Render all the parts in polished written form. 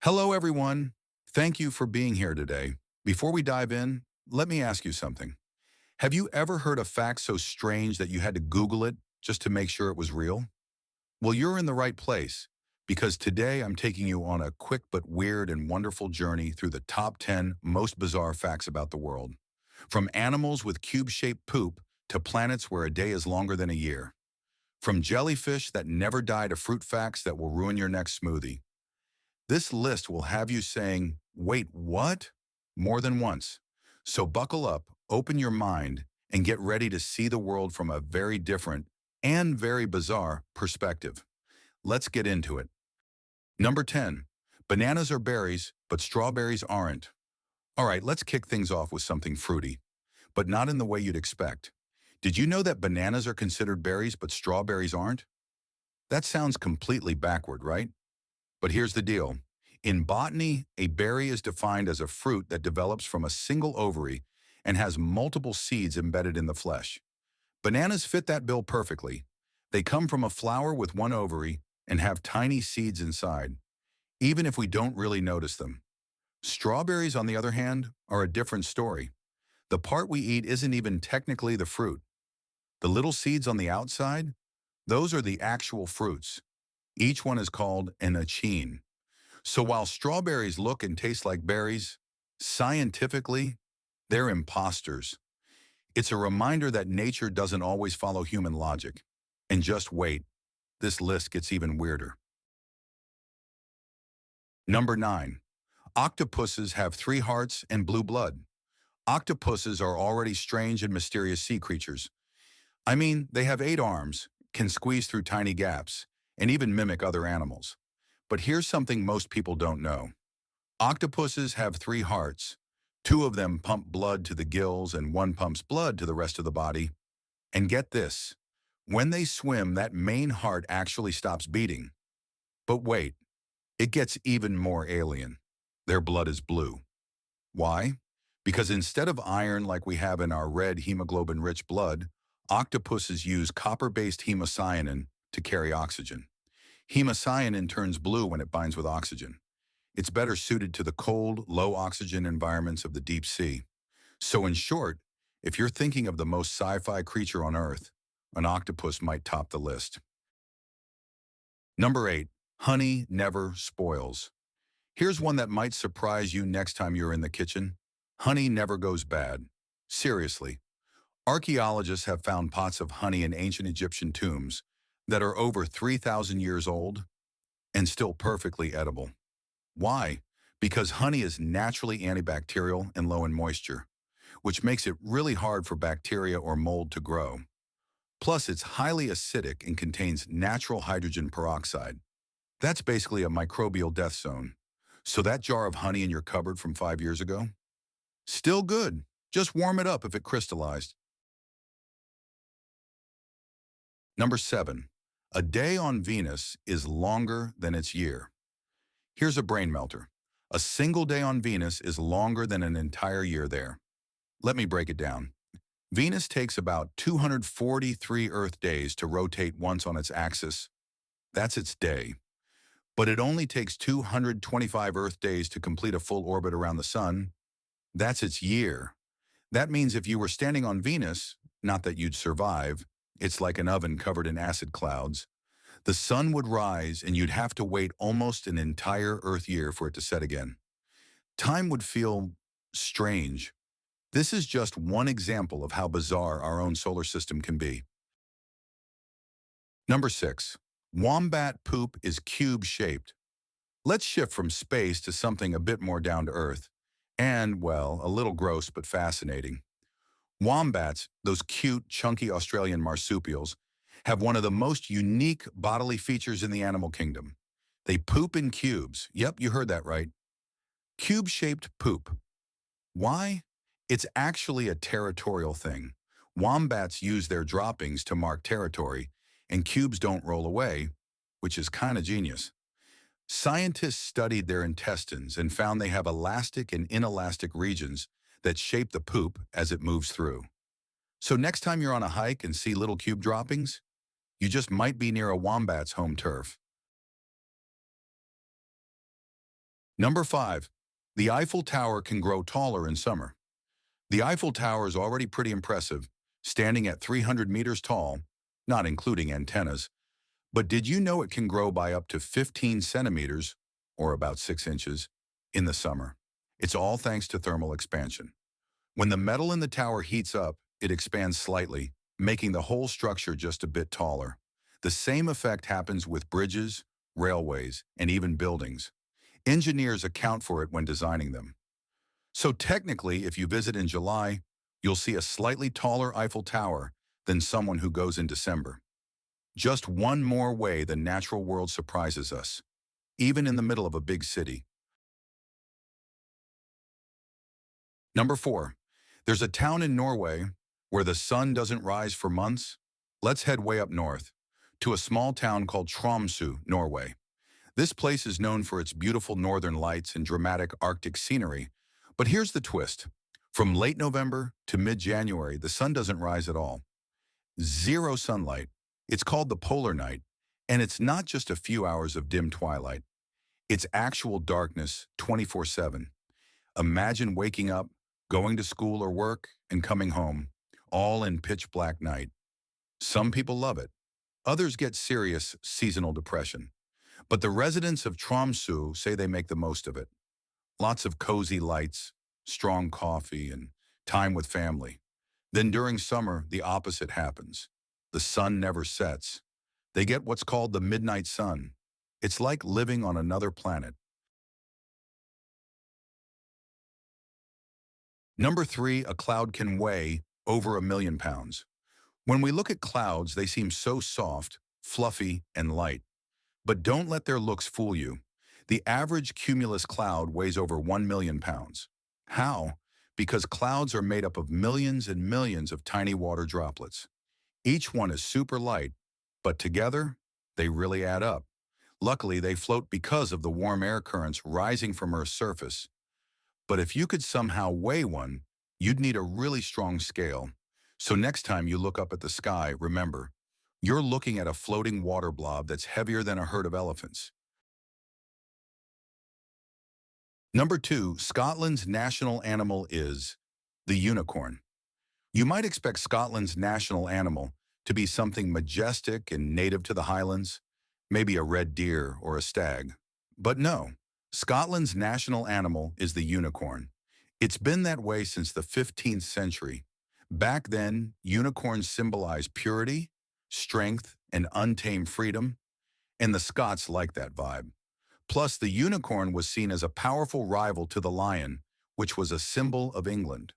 Hello, everyone. Thank you for being here today. Before we dive in, let me ask you something. Have you ever heard a fact so strange that you had to Google it just to make sure it was real? Well, you're in the right place because today I'm taking you on a quick but weird and wonderful journey through the top 10 most bizarre facts about the world. From animals with cube-shaped poop to planets where a day is longer than a year. From jellyfish that never die to fruit facts that will ruin your next smoothie. This list will have you saying, wait, what? More than once. So buckle up, open your mind, and get ready to see the world from a very different and very bizarre perspective. Let's get into it. Number 10. Bananas are berries, but strawberries aren't. All right, let's kick things off with something fruity, but not in the way you'd expect. Did you know that bananas are considered berries, but strawberries aren't? That sounds completely backward, right? But here's the deal. In botany, a berry is defined as a fruit that develops from a single ovary and has multiple seeds embedded in the flesh. Bananas fit that bill perfectly. They come from a flower with one ovary and have tiny seeds inside, even if we don't really notice them. Strawberries, on the other hand, are a different story. The part we eat isn't even technically the fruit. The little seeds on the outside, those are the actual fruits. Each one is called an achene. So while strawberries look and taste like berries, scientifically, they're imposters. It's a reminder that nature doesn't always follow human logic. And just wait, this list gets even weirder. Number 9. Octopuses have three hearts and blue blood. Octopuses are already strange and mysterious sea creatures. I mean, they have 8 arms, can squeeze through tiny gaps, and even mimic other animals. But here's something most people don't know. Octopuses have three hearts. Two of them pump blood to the gills and one pumps blood to the rest of the body. And get this, when they swim, that main heart actually stops beating. But wait, it gets even more alien. Their blood is blue. Why? Because instead of iron like we have in our red hemoglobin-rich blood, octopuses use copper-based hemocyanin to carry oxygen. Hemocyanin turns blue when it binds with oxygen. It's better suited to the cold, low-oxygen environments of the deep sea. So in short, if you're thinking of the most sci-fi creature on Earth, an octopus might top the list. Number 8. Honey never spoils. Here's one that might surprise you next time you're in the kitchen. Honey never goes bad. Seriously. Archaeologists have found pots of honey in ancient Egyptian tombs that are over 3,000 years old and still perfectly edible. Why? Because honey is naturally antibacterial and low in moisture, which makes it really hard for bacteria or mold to grow. Plus, it's highly acidic and contains natural hydrogen peroxide. That's basically a microbial death zone. So that jar of honey in your cupboard from 5 years ago? Still good. Just warm it up if it crystallized. Number 7. A day on Venus is longer than its year. Here's a brain melter. A single day on Venus is longer than an entire year there. Let me break it down. Venus takes about 243 Earth days to rotate once on its axis. That's its day. But it only takes 225 Earth days to complete a full orbit around the Sun. That's its year. That means if you were standing on Venus, not that you'd survive, it's like an oven covered in acid clouds. The sun would rise and you'd have to wait almost an entire Earth year for it to set again. Time would feel strange. This is just one example of how bizarre our own solar system can be. Number 6. Wombat poop is cube-shaped. Let's shift from space to something a bit more down to Earth. And, well, a little gross but fascinating. Wombats, those cute, chunky Australian marsupials, have one of the most unique bodily features in the animal kingdom. They poop in cubes. Yep, you heard that right. Cube-shaped poop. Why? It's actually a territorial thing. Wombats use their droppings to mark territory, and cubes don't roll away, which is kind of genius. Scientists studied their intestines and found they have elastic and inelastic regions that shape the poop as it moves through. So next time you're on a hike and see little cube droppings, you just might be near a wombat's home turf. Number 5. The Eiffel Tower can grow taller in summer. The Eiffel Tower is already pretty impressive, standing at 300 meters tall, not including antennas. But did you know it can grow by up to 15 centimeters, or about 6 inches, in the summer? It's all thanks to thermal expansion. When the metal in the tower heats up, it expands slightly, making the whole structure just a bit taller. The same effect happens with bridges, railways, and even buildings. Engineers account for it when designing them. So technically, if you visit in July, you'll see a slightly taller Eiffel Tower than someone who goes in December. Just one more way the natural world surprises us, even in the middle of a big city. Number 4. There's a town in Norway where the sun doesn't rise for months. Let's head way up north, to a small town called Tromsø, Norway. This place is known for its beautiful northern lights and dramatic Arctic scenery. But here's the twist. From late November to mid-January, the sun doesn't rise at all. Zero sunlight. It's called the polar night, and it's not just a few hours of dim twilight. It's actual darkness 24/7. Imagine waking up, going to school or work, and coming home, all in pitch black night. Some people love it. Others get serious seasonal depression. But the residents of Tromsø say they make the most of it. Lots of cozy lights, strong coffee, and time with family. Then during summer, the opposite happens. The sun never sets. They get what's called the midnight sun. It's like living on another planet. Number 3, a cloud can weigh over 1 million pounds. When we look at clouds, they seem so soft, fluffy, and light. But don't let their looks fool you. The average cumulus cloud weighs over 1 million pounds. How? Because clouds are made up of millions and millions of tiny water droplets. Each one is super light, but together, they really add up. Luckily, they float because of the warm air currents rising from Earth's surface. But if you could somehow weigh one, you'd need a really strong scale. So next time you look up at the sky, remember, you're looking at a floating water blob that's heavier than a herd of elephants. Number 2, Scotland's national animal is the unicorn. You might expect Scotland's national animal to be something majestic and native to the Highlands, maybe a red deer or a stag. But no, Scotland's national animal is the unicorn. It's been that way since the 15th century. Back then, unicorns symbolized purity, strength, and untamed freedom, and the Scots liked that vibe. Plus, the unicorn was seen as a powerful rival to the lion, which was a symbol of England.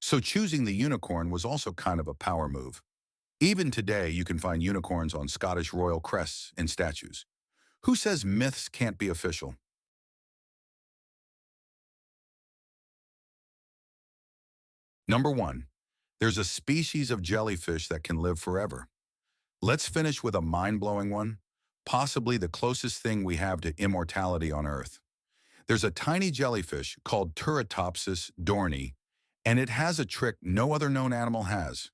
So choosing the unicorn was also kind of a power move. Even today, you can find unicorns on Scottish royal crests and statues. Who says myths can't be official? Number 1. There's a species of jellyfish that can live forever. Let's finish with a mind-blowing one, possibly the closest thing we have to immortality on Earth. There's a tiny jellyfish called Turritopsis dohrnii, and it has a trick no other known animal has.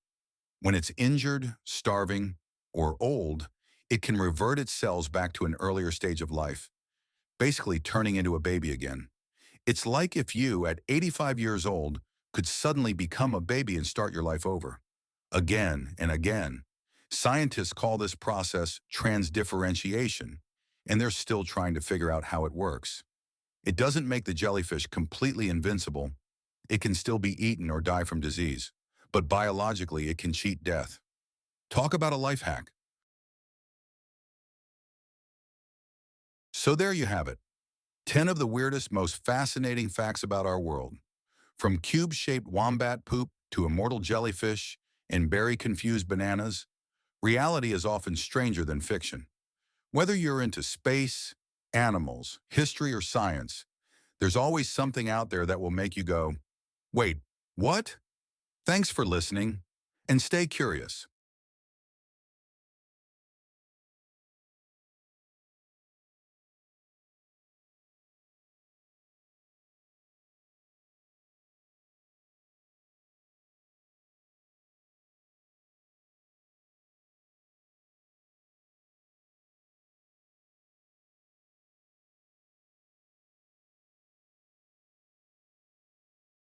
When it's injured, starving, or old, it can revert its cells back to an earlier stage of life, basically turning into a baby again. It's like if you, at 85 years old, could suddenly become a baby and start your life over. Again and again. Scientists call this process transdifferentiation, and they're still trying to figure out how it works. It doesn't make the jellyfish completely invincible. It can still be eaten or die from disease, but biologically it can cheat death. Talk about a life hack. So there you have it. 10 of the weirdest, most fascinating facts about our world. From cube-shaped wombat poop to immortal jellyfish and berry-confused bananas, reality is often stranger than fiction. Whether you're into space, animals, history, or science, there's always something out there that will make you go, wait, what? Thanks for listening, and stay curious.